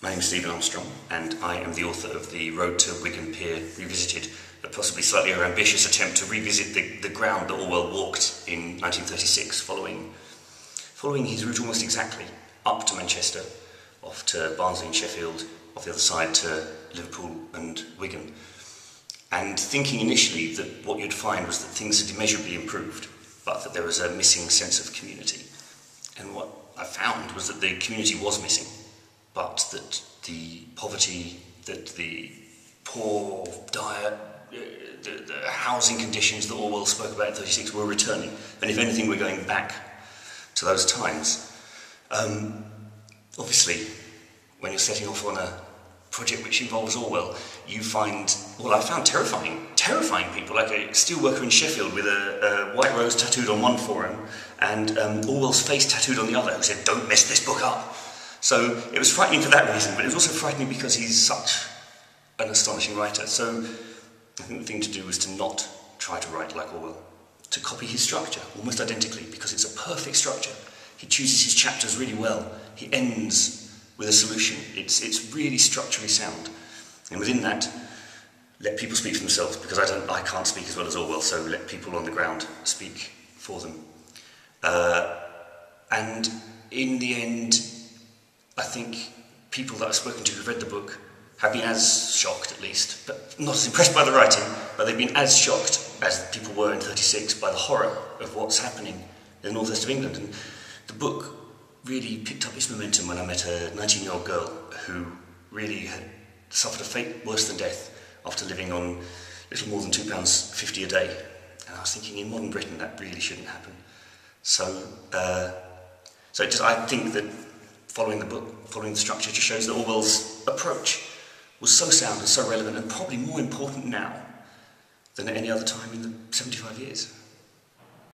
My name is Stephen Armstrong, and I am the author of The Road to Wigan Pier Revisited, a possibly slightly ambitious attempt to revisit the ground that Orwell walked in 1936, following his route almost exactly, up to Manchester, off to Barnsley and Sheffield, off the other side to Liverpool and Wigan, and thinking initially that what you'd find was that things had immeasurably improved, but that there was a missing sense of community. And what I found was that the community was missing, but that the poverty, that the poor diet, the housing conditions that Orwell spoke about in 1936 were returning. And if anything, we're going back to those times. Obviously, when you're setting off on a project which involves Orwell, you find, well, I found terrifying people, like a steelworker in Sheffield with a white rose tattooed on one forearm and Orwell's face tattooed on the other, who said, "Don't mess this book up." So it was frightening for that reason, but it was also frightening because he's such an astonishing writer. So I think the thing to do was to not try to write like Orwell, to copy his structure almost identically, because it's a perfect structure. He chooses his chapters really well. He ends with a solution. It's really structurally sound. And within that, let people speak for themselves, because I can't speak as well as Orwell, so let people on the ground speak for them. And in the end, I think people that I've spoken to who've read the book have been as shocked, at least, but not as impressed by the writing, but they've been as shocked as people were in 1936 by the horror of what's happening in the northwest of England. And the book really picked up its momentum when I met a 19-year-old girl who really had suffered a fate worse than death after living on little more than £2.50 a day. And I was thinking, in modern Britain, that really shouldn't happen. So I think that following the book, following the structure, just shows that Orwell's approach was so sound and so relevant, and probably more important now than at any other time in the 75 years.